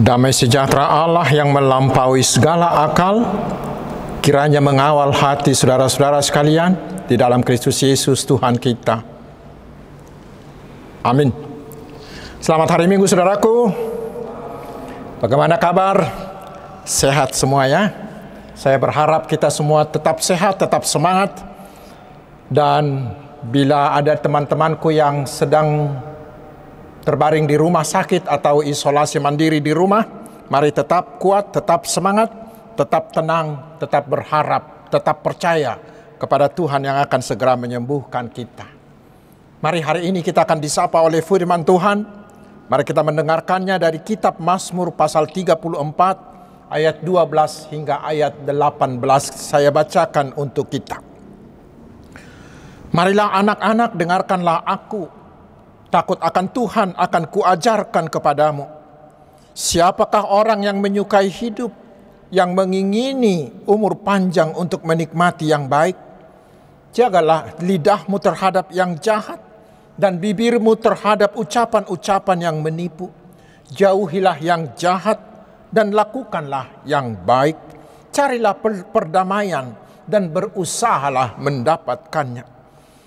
Damai sejahtera Allah yang melampaui segala akal, kiranya mengawal hati saudara-saudara sekalian di dalam Kristus Yesus Tuhan kita. Amin. Selamat hari Minggu saudaraku. Bagaimana kabar? Sehat semua ya? Saya berharap kita semua tetap sehat, tetap semangat. Dan bila ada teman-temanku yang sedang terbaring di rumah sakit atau isolasi mandiri di rumah, mari tetap kuat, tetap semangat, tetap tenang, tetap berharap, tetap percaya kepada Tuhan yang akan segera menyembuhkan kita. Mari hari ini kita akan disapa oleh firman Tuhan. Mari kita mendengarkannya dari kitab Mazmur pasal 34 ayat 12 hingga ayat 18. Saya bacakan untuk kita. Marilah anak-anak, dengarkanlah aku. Takut akan Tuhan akan kuajarkan kepadamu. Siapakah orang yang menyukai hidup, yang mengingini umur panjang untuk menikmati yang baik? Jagalah lidahmu terhadap yang jahat, dan bibirmu terhadap ucapan-ucapan yang menipu. Jauhilah yang jahat, dan lakukanlah yang baik. Carilah perdamaian, dan berusahalah mendapatkannya.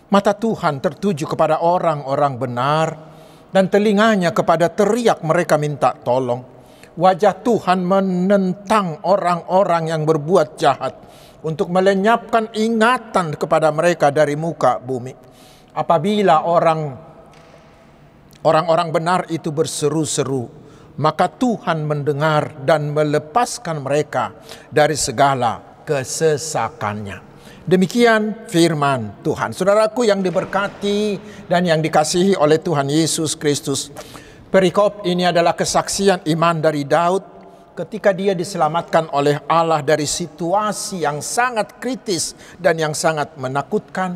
Mata Tuhan tertuju kepada orang-orang benar, dan telinganya kepada teriak mereka minta tolong. Wajah Tuhan menentang orang-orang yang berbuat jahat, untuk melenyapkan ingatan kepada mereka dari muka bumi. Apabila orang-orang benar itu berseru-seru, maka Tuhan mendengar dan melepaskan mereka dari segala kesesakannya. Demikian firman Tuhan. Saudaraku yang diberkati dan yang dikasihi oleh Tuhan Yesus Kristus. Perikop ini adalah kesaksian iman dari Daud ketika dia diselamatkan oleh Allah dari situasi yang sangat kritis dan yang sangat menakutkan.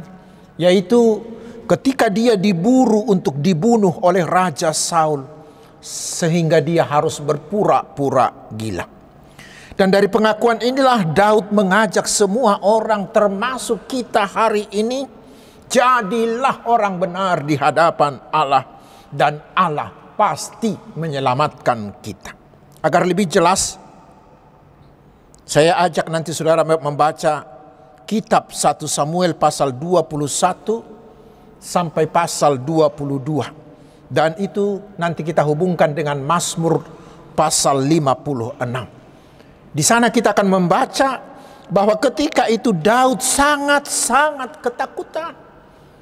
Yaitu ketika dia diburu untuk dibunuh oleh Raja Saul, sehingga dia harus berpura-pura gila. Dan dari pengakuan inilah Daud mengajak semua orang termasuk kita hari ini, jadilah orang benar di hadapan Allah, dan Allah pasti menyelamatkan kita. Agar lebih jelas, saya ajak nanti saudara membaca kitab 1 Samuel pasal 21 sampai pasal 22. Dan itu nanti kita hubungkan dengan Mazmur pasal 56. Di sana kita akan membaca bahwa ketika itu Daud sangat-sangat ketakutan.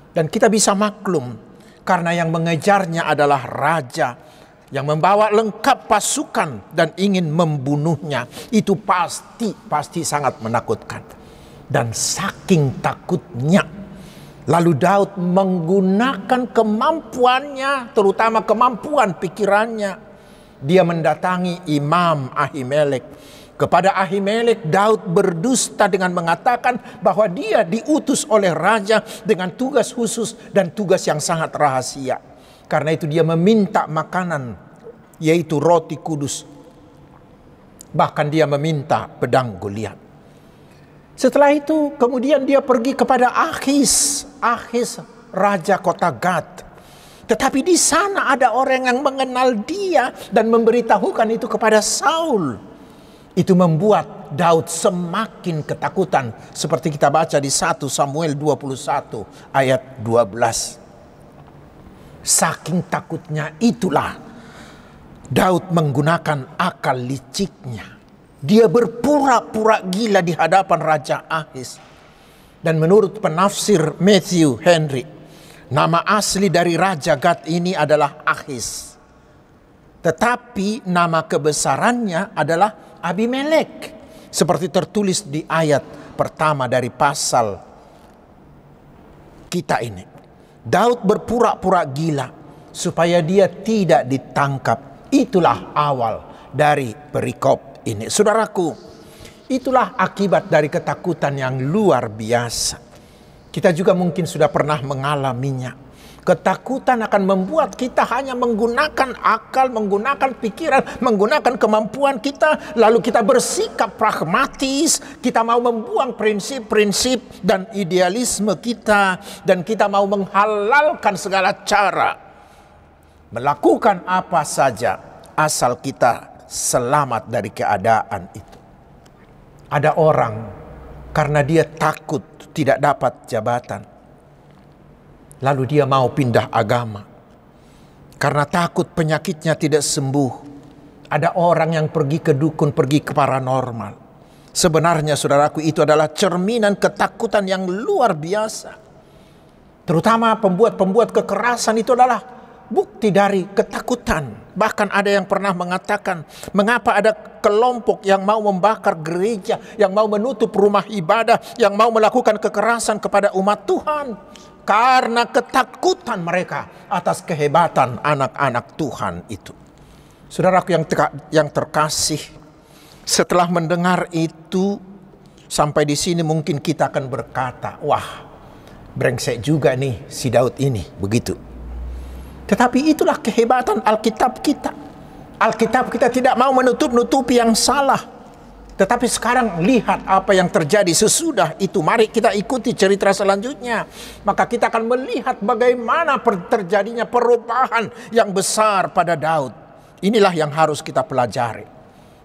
Dan kita bisa maklum karena yang mengejarnya adalah raja yang membawa lengkap pasukan dan ingin membunuhnya. Itu pasti sangat menakutkan. Dan saking takutnya, lalu Daud menggunakan kemampuannya, terutama kemampuan pikirannya. Dia mendatangi Imam Ahimelek. Kepada Ahimelek, Daud berdusta dengan mengatakan bahwa dia diutus oleh raja dengan tugas khusus dan tugas yang sangat rahasia. Karena itu dia meminta makanan, yaitu roti kudus. Bahkan dia meminta pedang Goliat. Setelah itu kemudian dia pergi kepada Akhis raja kota Gad. Tetapi di sana ada orang yang mengenal dia dan memberitahukan itu kepada Saul. Itu membuat Daud semakin ketakutan. Seperti kita baca di 1 Samuel 21 ayat 12. Saking takutnya itulah Daud menggunakan akal liciknya. Dia berpura-pura gila di hadapan Raja Ahis. Dan menurut penafsir Matthew Henry, nama asli dari Raja Gad ini adalah Ahis. Tetapi nama kebesarannya adalah Abimelek, seperti tertulis di ayat pertama dari pasal kita ini. Daud berpura-pura gila supaya dia tidak ditangkap. Itulah awal dari perikop ini. Saudaraku, itulah akibat dari ketakutan yang luar biasa. Kita juga mungkin sudah pernah mengalaminya. Ketakutan akan membuat kita hanya menggunakan akal, menggunakan pikiran, menggunakan kemampuan kita. Lalu kita bersikap pragmatis, kita mau membuang prinsip-prinsip dan idealisme kita. Dan kita mau menghalalkan segala cara. Melakukan apa saja asal kita selamat dari keadaan itu. Ada orang karena dia takut tidak dapat jabatan, lalu dia mau pindah agama. Karena takut penyakitnya tidak sembuh, ada orang yang pergi ke dukun, pergi ke paranormal. Sebenarnya saudaraku, itu adalah cerminan ketakutan yang luar biasa. Terutama pembuat kekerasan itu adalah bukti dari ketakutan. Bahkan ada yang pernah mengatakan, mengapa ada kelompok yang mau membakar gereja, yang mau menutup rumah ibadah, yang mau melakukan kekerasan kepada umat Tuhan? Karena ketakutan mereka atas kehebatan anak-anak Tuhan itu. Saudaraku yang terkasih, setelah mendengar itu, sampai di sini mungkin kita akan berkata, wah, brengsek juga nih si Daud ini, begitu. Tetapi itulah kehebatan Alkitab kita. Alkitab kita tidak mau menutup-nutupi yang salah. Tetapi sekarang lihat apa yang terjadi sesudah itu. Mari kita ikuti cerita selanjutnya. Maka kita akan melihat bagaimana terjadinya perubahan yang besar pada Daud. Inilah yang harus kita pelajari.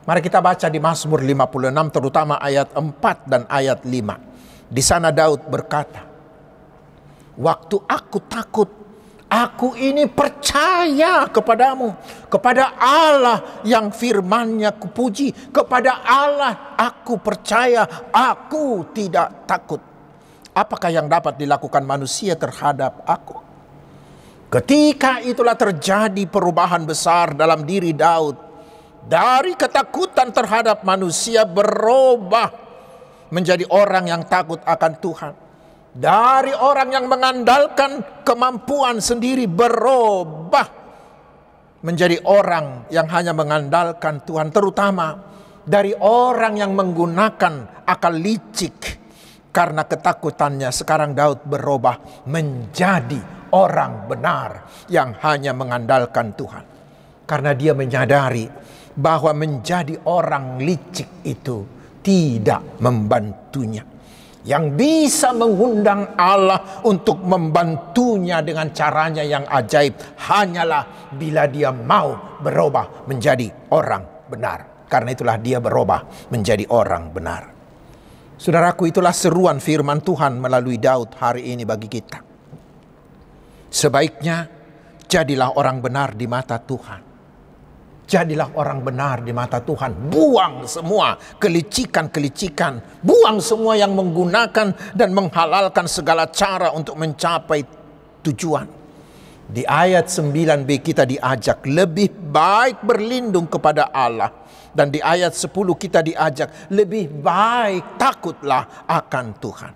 Mari kita baca di Mazmur 56 terutama ayat 4 dan ayat 5. Di sana Daud berkata, waktu aku takut, aku ini percaya kepadamu, kepada Allah yang firman-Nya kupuji, kepada Allah aku percaya, aku tidak takut. Apakah yang dapat dilakukan manusia terhadap aku? Ketika itulah terjadi perubahan besar dalam diri Daud. Dari ketakutan terhadap manusia berubah menjadi orang yang takut akan Tuhan. Dari orang yang mengandalkan kemampuan sendiri berubah menjadi orang yang hanya mengandalkan Tuhan. Terutama dari orang yang menggunakan akal licik karena ketakutannya. Sekarang Daud berubah menjadi orang benar yang hanya mengandalkan Tuhan. Karena dia menyadari bahwa menjadi orang licik itu tidak membantunya. Yang bisa mengundang Allah untuk membantunya dengan caranya yang ajaib hanyalah bila dia mau berubah menjadi orang benar. Karena itulah dia berubah menjadi orang benar. Saudaraku, itulah seruan firman Tuhan melalui Daud hari ini bagi kita. Sebaiknya jadilah orang benar di mata Tuhan. Jadilah orang benar di mata Tuhan. Buang semua kelicikan-kelicikan. Buang semua yang menggunakan dan menghalalkan segala cara untuk mencapai tujuan. Di ayat 9b kita diajak lebih baik berlindung kepada Allah. Dan di ayat 10 kita diajak lebih baik takutlah akan Tuhan.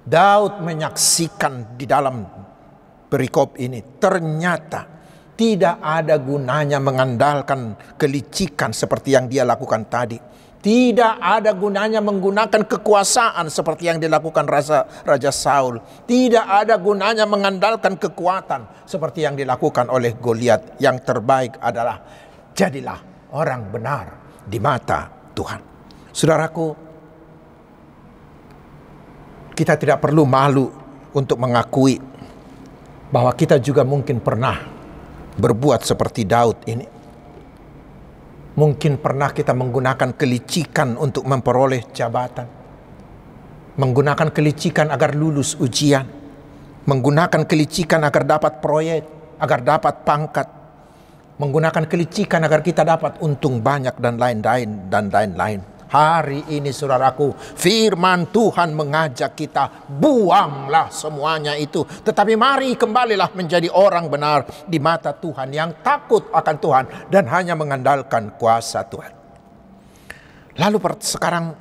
Daud menyaksikan di dalam perikop ini ternyata tidak ada gunanya mengandalkan kelicikan seperti yang dia lakukan tadi. Tidak ada gunanya menggunakan kekuasaan seperti yang dilakukan Raja Saul. Tidak ada gunanya mengandalkan kekuatan seperti yang dilakukan oleh Goliat. Yang terbaik adalah jadilah orang benar di mata Tuhan. Saudaraku, kita tidak perlu malu untuk mengakui bahwa kita juga mungkin pernah berbuat seperti Daud ini. Mungkin pernah kita menggunakan kelicikan untuk memperoleh jabatan. Menggunakan kelicikan agar lulus ujian. Menggunakan kelicikan agar dapat proyek, agar dapat pangkat. Menggunakan kelicikan agar kita dapat untung banyak dan lain-lain. Hari ini saudaraku, firman Tuhan mengajak kita, buanglah semuanya itu. Tetapi mari kembalilah menjadi orang benar di mata Tuhan, yang takut akan Tuhan dan hanya mengandalkan kuasa Tuhan. Lalu sekarang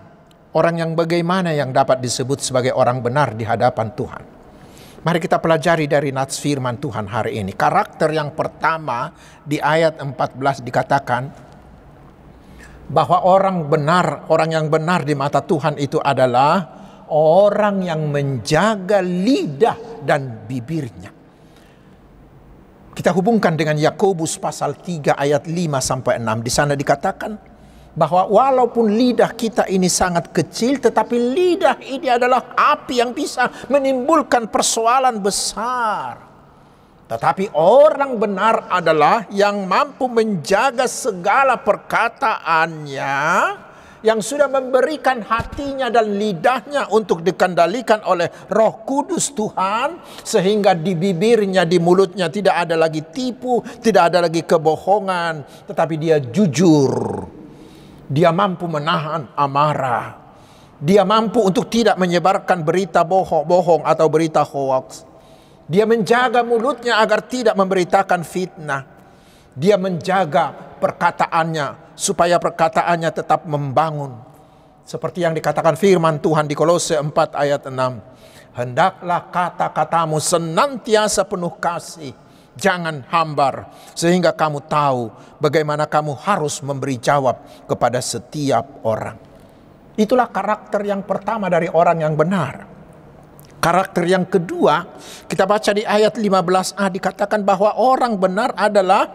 orang yang bagaimana yang dapat disebut sebagai orang benar di hadapan Tuhan? Mari kita pelajari dari nats firman Tuhan hari ini. Karakter yang pertama di ayat 14 dikatakan bahwa orang yang benar di mata Tuhan itu adalah orang yang menjaga lidah dan bibirnya. Kita hubungkan dengan Yakobus pasal 3 ayat 5-6. Di sana dikatakan bahwa walaupun lidah kita ini sangat kecil, tetapi lidah ini adalah api yang bisa menimbulkan persoalan besar. Tetapi orang benar adalah yang mampu menjaga segala perkataannya, yang sudah memberikan hatinya dan lidahnya untuk dikendalikan oleh Roh Kudus Tuhan, sehingga di bibirnya, di mulutnya tidak ada lagi tipu, tidak ada lagi kebohongan, tetapi dia jujur. Dia mampu menahan amarah. Dia mampu untuk tidak menyebarkan berita bohong atau berita hoax. Dia menjaga mulutnya agar tidak memberitakan fitnah. Dia menjaga perkataannya supaya perkataannya tetap membangun. Seperti yang dikatakan firman Tuhan di Kolose 4 ayat 6. Hendaklah kata-katamu senantiasa penuh kasih, jangan hambar, sehingga kamu tahu bagaimana kamu harus memberi jawab kepada setiap orang. Itulah karakter yang pertama dari orang yang benar. Karakter yang kedua, kita baca di ayat 15a, dikatakan bahwa orang benar adalah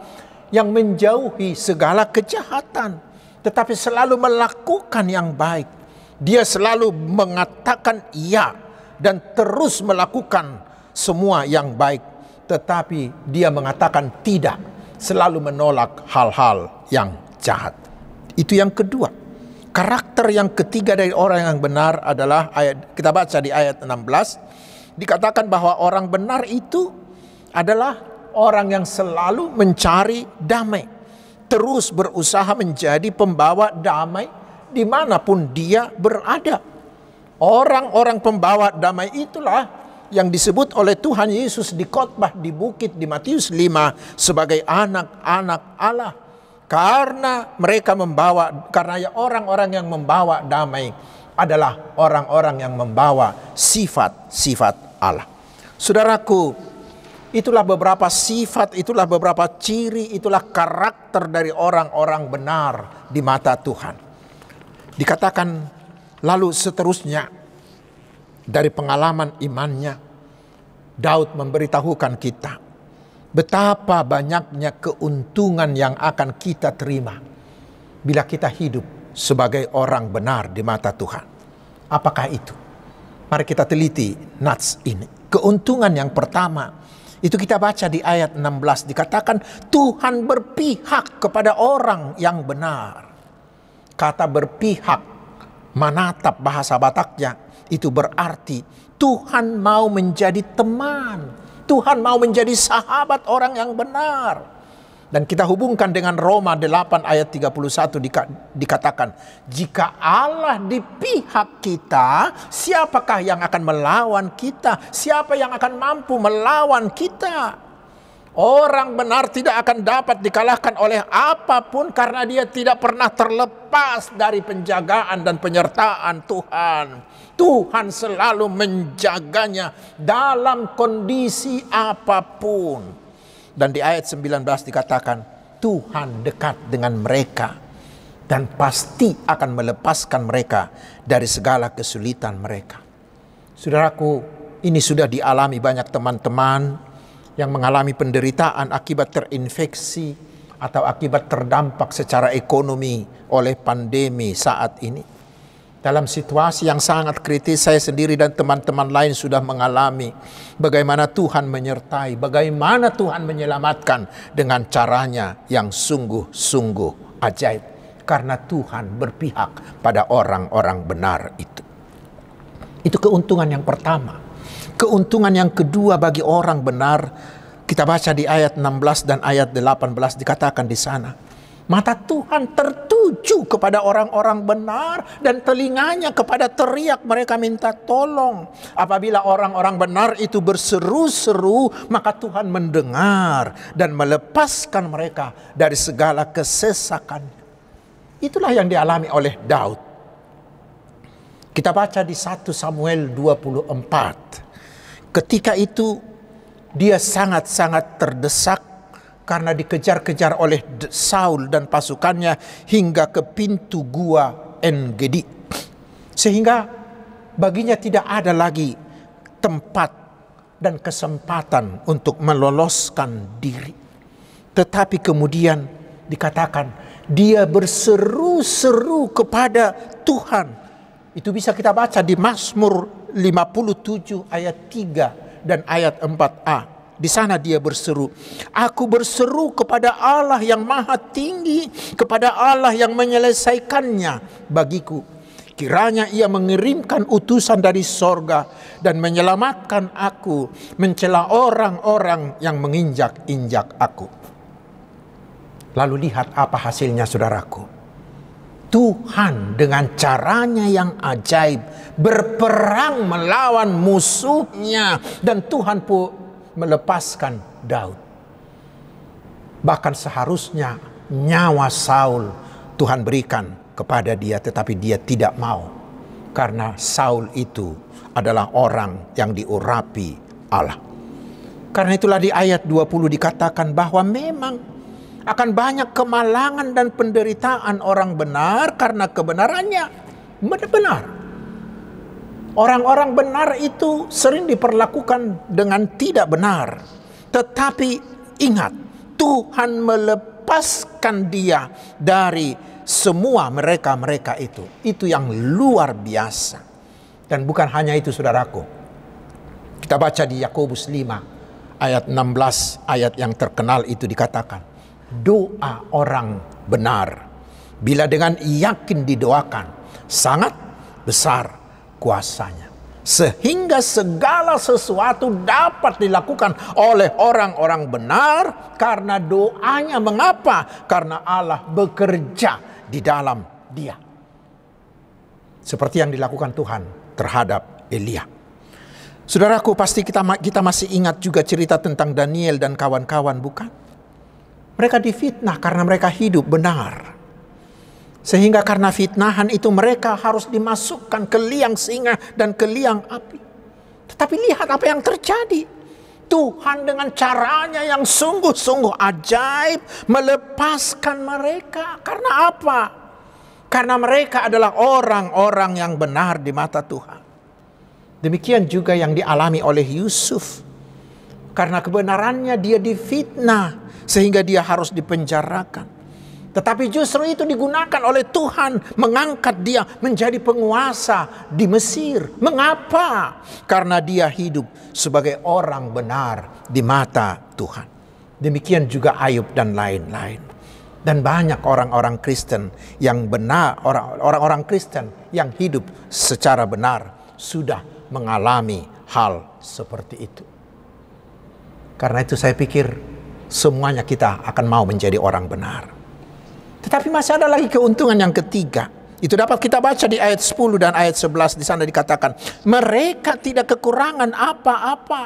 yang menjauhi segala kejahatan, tetapi selalu melakukan yang baik. Dia selalu mengatakan iya dan terus melakukan semua yang baik, tetapi dia mengatakan tidak, selalu menolak hal-hal yang jahat. Itu yang kedua. Karakter yang ketiga dari orang yang benar adalah kita baca di ayat 16, dikatakan bahwa orang benar itu adalah orang yang selalu mencari damai, terus berusaha menjadi pembawa damai dimanapun dia berada. Orang-orang pembawa damai itulah yang disebut oleh Tuhan Yesus di khotbah di bukit di Matius 5 sebagai anak-anak Allah. Karena orang-orang yang membawa damai adalah orang-orang yang membawa sifat-sifat Allah. Saudaraku, itulah beberapa sifat, itulah beberapa ciri, itulah karakter dari orang-orang benar di mata Tuhan. Dikatakan lalu seterusnya dari pengalaman imannya, Daud memberitahukan kita betapa banyaknya keuntungan yang akan kita terima bila kita hidup sebagai orang benar di mata Tuhan. Apakah itu? Mari kita teliti nats ini. Keuntungan yang pertama, itu kita baca di ayat 16, dikatakan Tuhan berpihak kepada orang yang benar. Kata berpihak, manatap bahasa Bataknya, itu berarti Tuhan mau menjadi teman. Tuhan mau menjadi sahabat orang yang benar. Dan kita hubungkan dengan Roma 8 ayat 31 dikatakan, jika Allah di pihak kita, siapakah yang akan melawan kita? Siapa yang akan mampu melawan kita? Orang benar tidak akan dapat dikalahkan oleh apapun karena dia tidak pernah terlepas dari penjagaan dan penyertaan Tuhan. Tuhan selalu menjaganya dalam kondisi apapun. Dan di ayat 19 dikatakan, Tuhan dekat dengan mereka dan pasti akan melepaskan mereka dari segala kesulitan mereka. Saudaraku, ini sudah dialami banyak teman-teman yang mengalami penderitaan akibat terinfeksi atau akibat terdampak secara ekonomi oleh pandemi saat ini. Dalam situasi yang sangat kritis, saya sendiri dan teman-teman lain sudah mengalami bagaimana Tuhan menyertai, bagaimana Tuhan menyelamatkan dengan caranya yang sungguh-sungguh ajaib. Karena Tuhan berpihak pada orang-orang benar itu. Itu keuntungan yang pertama. Keuntungan yang kedua bagi orang benar, kita baca di ayat 16 dan ayat 18 dikatakan di sana. Mata Tuhan tertuju kepada orang-orang benar dan telinganya kepada teriak mereka minta tolong. Apabila orang-orang benar itu berseru-seru, maka Tuhan mendengar dan melepaskan mereka dari segala kesesakan. Itulah yang dialami oleh Daud. Kita baca di 1 Samuel 24. Ketika itu dia sangat-sangat terdesak karena dikejar-kejar oleh Saul dan pasukannya hingga ke pintu gua En-Gedi. Sehingga baginya tidak ada lagi tempat dan kesempatan untuk meloloskan diri. Tetapi kemudian dikatakan dia berseru-seru kepada Tuhan. Itu bisa kita baca di Mazmur 57 ayat 3 dan ayat 4a. Di sana dia berseru, aku berseru kepada Allah yang maha tinggi, kepada Allah yang menyelesaikannya bagiku. Kiranya ia mengirimkan utusan dari sorga dan menyelamatkan aku, mencela orang-orang yang menginjak-injak aku. Lalu lihat apa hasilnya, saudaraku. Tuhan dengan caranya yang ajaib berperang melawan musuhnya, dan Tuhan pun melepaskan Daud. Bahkan seharusnya nyawa Saul Tuhan berikan kepada dia, tetapi dia tidak mau, karena Saul itu adalah orang yang diurapi Allah. Karena itulah di ayat 20 dikatakan bahwa memang akan banyak kemalangan dan penderitaan orang benar karena kebenarannya benar. Orang-orang benar itu sering diperlakukan dengan tidak benar. Tetapi ingat, Tuhan melepaskan dia dari semua mereka-mereka itu. Itu yang luar biasa. Dan bukan hanya itu, saudaraku. Kita baca di Yakobus 5 ayat 16, ayat yang terkenal itu dikatakan, doa orang benar bila dengan yakin didoakan sangat besar kuasanya, sehingga segala sesuatu dapat dilakukan oleh orang-orang benar karena doanya. Mengapa? Karena Allah bekerja di dalam dia, seperti yang dilakukan Tuhan terhadap Elia. Saudaraku, pasti kita masih ingat juga cerita tentang Daniel dan kawan-kawan, bukan? Mereka difitnah karena mereka hidup benar. Sehingga karena fitnahan itu mereka harus dimasukkan ke liang singa dan ke liang api. Tetapi lihat apa yang terjadi. Tuhan dengan caranya yang sungguh-sungguh ajaib melepaskan mereka. Karena apa? Karena mereka adalah orang-orang yang benar di mata Tuhan. Demikian juga yang dialami oleh Yusuf. Karena kebenarannya dia difitnah sehingga dia harus dipenjarakan. Tetapi justru itu digunakan oleh Tuhan, mengangkat dia menjadi penguasa di Mesir. Mengapa? Karena dia hidup sebagai orang benar di mata Tuhan. Demikian juga Ayub dan lain-lain. Dan banyak orang-orang Kristen yang benar, orang-orang Kristen yang hidup secara benar sudah mengalami hal seperti itu. Karena itu saya pikir semuanya kita akan mau menjadi orang benar. Tetapi masih ada lagi keuntungan yang ketiga. Itu dapat kita baca di ayat 10 dan ayat 11. Di sana dikatakan, mereka tidak kekurangan apa-apa.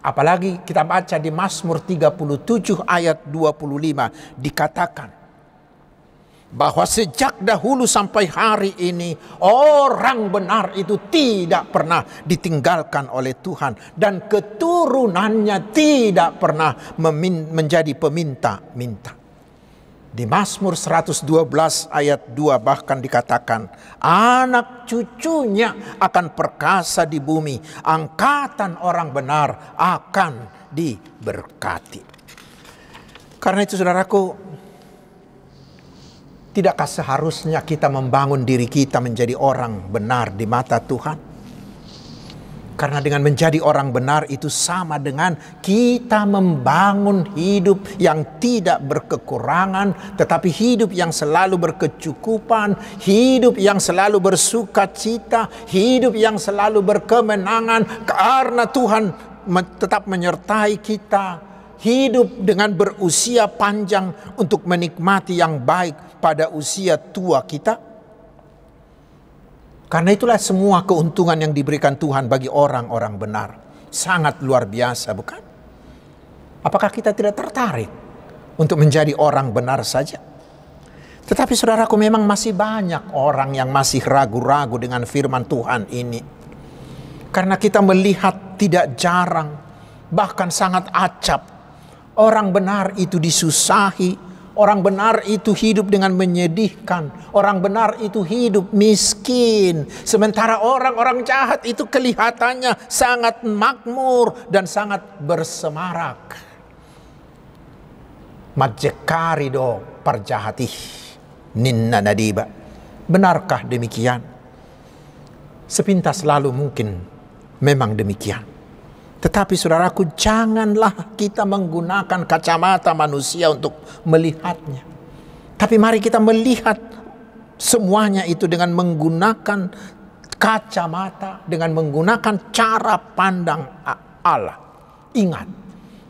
Apalagi kita baca di Mazmur 37 ayat 25. Dikatakan bahwa sejak dahulu sampai hari ini orang benar itu tidak pernah ditinggalkan oleh Tuhan. Dan keturunannya tidak pernah menjadi peminta-minta. Di Mazmur 112 ayat 2 bahkan dikatakan, anak cucunya akan perkasa di bumi, angkatan orang benar akan diberkati. Karena itu saudaraku, tidakkah seharusnya kita membangun diri kita menjadi orang benar di mata Tuhan? Karena dengan menjadi orang benar itu sama dengan kita membangun hidup yang tidak berkekurangan, tetapi hidup yang selalu berkecukupan, hidup yang selalu bersukacita, hidup yang selalu berkemenangan, karena Tuhan tetap menyertai kita, hidup dengan berusia panjang untuk menikmati yang baik pada usia tua kita. Karena itulah semua keuntungan yang diberikan Tuhan bagi orang-orang benar. Sangat luar biasa, bukan? Apakah kita tidak tertarik untuk menjadi orang benar saja? Tetapi saudaraku, memang masih banyak orang yang masih ragu-ragu dengan firman Tuhan ini. Karena kita melihat tidak jarang, bahkan sangat acap, orang benar itu disusahi. Orang benar itu hidup dengan menyedihkan. Orang benar itu hidup miskin. Sementara orang-orang jahat itu kelihatannya sangat makmur dan sangat bersemarak. Majekarido parjahati ninna nadiba. Benarkah demikian? Sepintas lalu mungkin memang demikian. Tetapi saudaraku, janganlah kita menggunakan kacamata manusia untuk melihatnya. Tapi mari kita melihat semuanya itu dengan menggunakan kacamata, dengan menggunakan cara pandang Allah. Ingat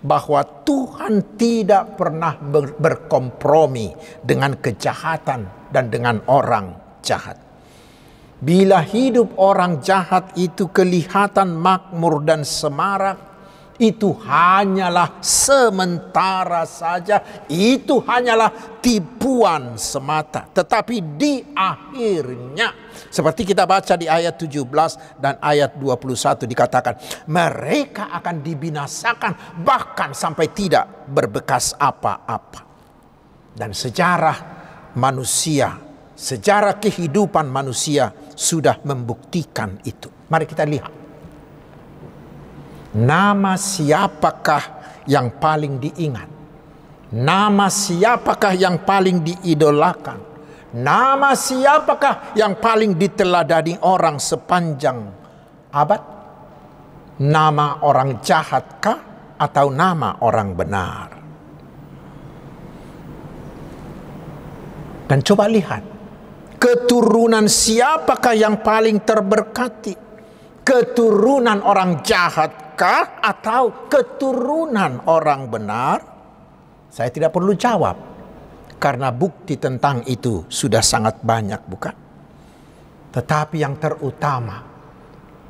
bahwa Tuhan tidak pernah berkompromi dengan kejahatan dan dengan orang jahat. Bila hidup orang jahat itu kelihatan makmur dan semarak, itu hanyalah sementara saja, itu hanyalah tipuan semata. Tetapi di akhirnya, seperti kita baca di ayat 17 dan ayat 21 dikatakan, mereka akan dibinasakan bahkan sampai tidak berbekas apa-apa. Dan sejarah manusia, sejarah kehidupan manusia sudah membuktikan itu. Mari kita lihat. Nama siapakah yang paling diingat? Nama siapakah yang paling diidolakan? Nama siapakah yang paling diteladani orang sepanjang abad? Nama orang jahatkah atau nama orang benar? Dan coba lihat, keturunan siapakah yang paling terberkati? Keturunan orang jahatkah atau keturunan orang benar? Saya tidak perlu jawab, karena bukti tentang itu sudah sangat banyak, bukan? Tetapi yang terutama,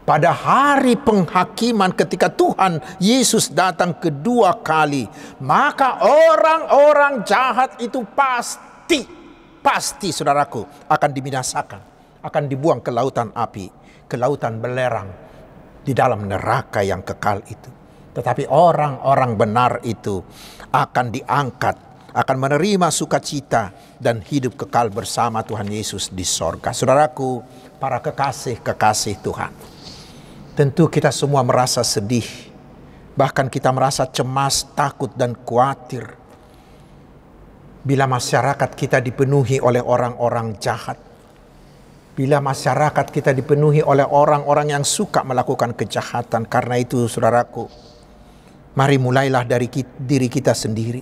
pada hari penghakiman ketika Tuhan Yesus datang kedua kali, maka orang-orang jahat itu pasti saudaraku akan dibinasakan, akan dibuang ke lautan api, ke lautan belerang, di dalam neraka yang kekal itu. Tetapi orang-orang benar itu akan diangkat, akan menerima sukacita dan hidup kekal bersama Tuhan Yesus di sorga. Saudaraku, para kekasih-kekasih Tuhan, tentu kita semua merasa sedih, bahkan kita merasa cemas, takut dan khawatir bila masyarakat kita dipenuhi oleh orang-orang jahat. Bila masyarakat kita dipenuhi oleh orang-orang yang suka melakukan kejahatan. Karena itu saudaraku, mari mulailah dari diri kita sendiri.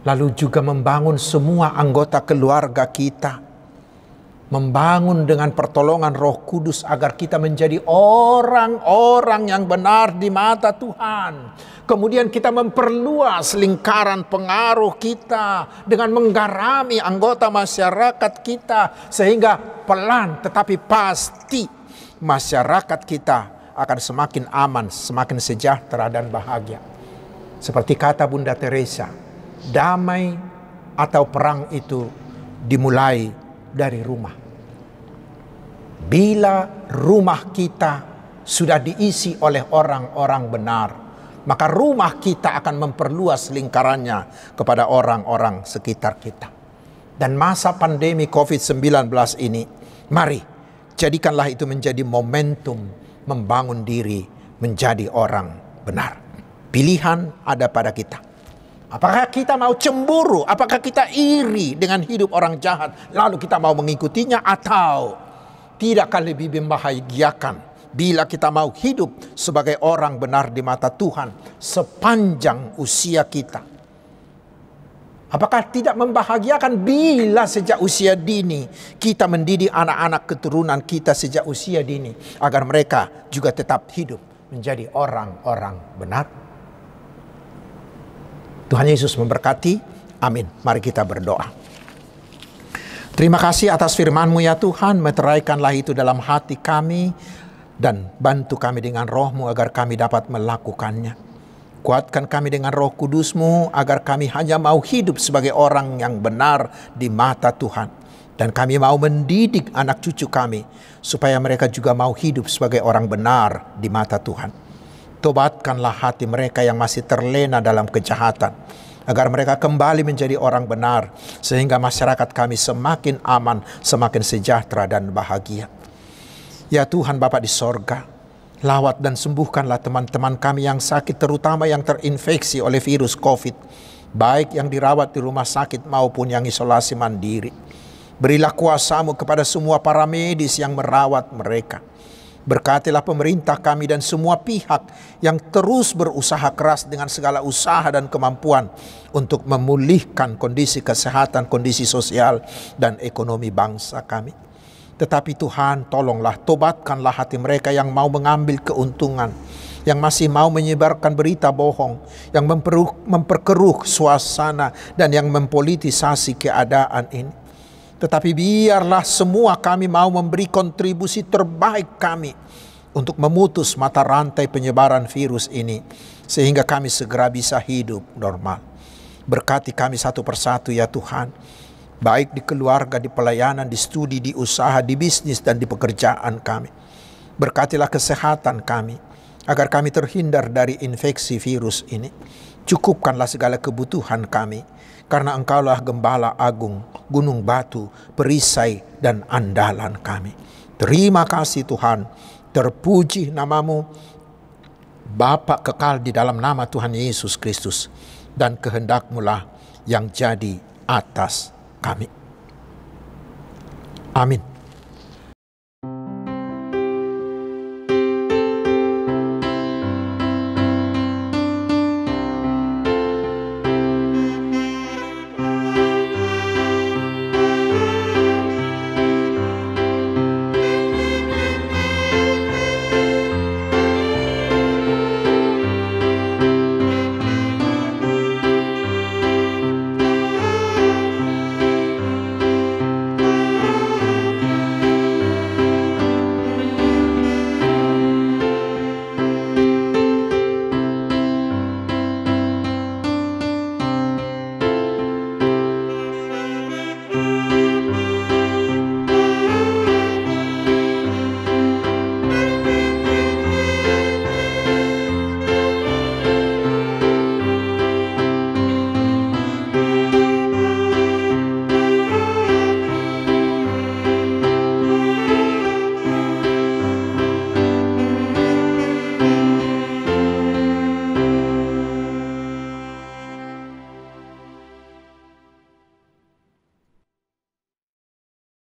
Lalu juga membangun semua anggota keluarga kita. Membangun dengan pertolongan Roh Kudus agar kita menjadi orang-orang yang benar di mata Tuhan. Kemudian kita memperluas lingkaran pengaruh kita dengan menggarami anggota masyarakat kita. Sehingga pelan tetapi pasti masyarakat kita akan semakin aman, semakin sejahtera dan bahagia. Seperti kata Bunda Teresa, damai atau perang itu dimulai dari rumah. Bila rumah kita sudah diisi oleh orang-orang benar, maka rumah kita akan memperluas lingkarannya kepada orang-orang sekitar kita. Dan masa pandemi COVID-19 ini, mari jadikanlah itu menjadi momentum membangun diri menjadi orang benar. Pilihan ada pada kita. Apakah kita mau cemburu? Apakah kita iri dengan hidup orang jahat lalu kita mau mengikutinya? Atau tidakkah lebih membahagiakan bila kita mau hidup sebagai orang benar di mata Tuhan sepanjang usia kita? Apakah tidak membahagiakan bila sejak usia dini kita mendidik anak-anak keturunan kita sejak usia dini agar mereka juga tetap hidup menjadi orang-orang benar? Tuhan Yesus memberkati. Amin. Mari kita berdoa. Terima kasih atas firman-Mu ya Tuhan. Meteraikanlah itu dalam hati kami dan bantu kami dengan Roh-Mu agar kami dapat melakukannya. Kuatkan kami dengan Roh Kudus-Mu agar kami hanya mau hidup sebagai orang yang benar di mata Tuhan. Dan kami mau mendidik anak cucu kami supaya mereka juga mau hidup sebagai orang benar di mata Tuhan. Tobatkanlah hati mereka yang masih terlena dalam kejahatan, agar mereka kembali menjadi orang benar, sehingga masyarakat kami semakin aman, semakin sejahtera dan bahagia. Ya Tuhan Bapa di sorga, lawat dan sembuhkanlah teman-teman kami yang sakit, terutama yang terinfeksi oleh virus COVID, baik yang dirawat di rumah sakit maupun yang isolasi mandiri. Berilah kuasa-Mu kepada semua para medis yang merawat mereka. Berkatilah pemerintah kami dan semua pihak yang terus berusaha keras dengan segala usaha dan kemampuan untuk memulihkan kondisi kesehatan, kondisi sosial, dan ekonomi bangsa kami. Tetapi Tuhan, tolonglah, tobatkanlah hati mereka yang mau mengambil keuntungan, yang masih mau menyebarkan berita bohong, yang memperkeruh suasana dan yang mempolitisasi keadaan ini. Tetapi biarlah semua kami mau memberi kontribusi terbaik kami untuk memutus mata rantai penyebaran virus ini, sehingga kami segera bisa hidup normal. Berkati kami satu persatu ya Tuhan, baik di keluarga, di pelayanan, di studi, di usaha, di bisnis, dan di pekerjaan kami. Berkatilah kesehatan kami, agar kami terhindar dari infeksi virus ini. Cukupkanlah segala kebutuhan kami, karena Engkaulah Gembala Agung, gunung batu, perisai, dan andalan kami. Terima kasih Tuhan, terpuji namamu, Bapa kekal di dalam nama Tuhan Yesus Kristus, dan kehendak-Mu lah yang jadi atas kami. Amin.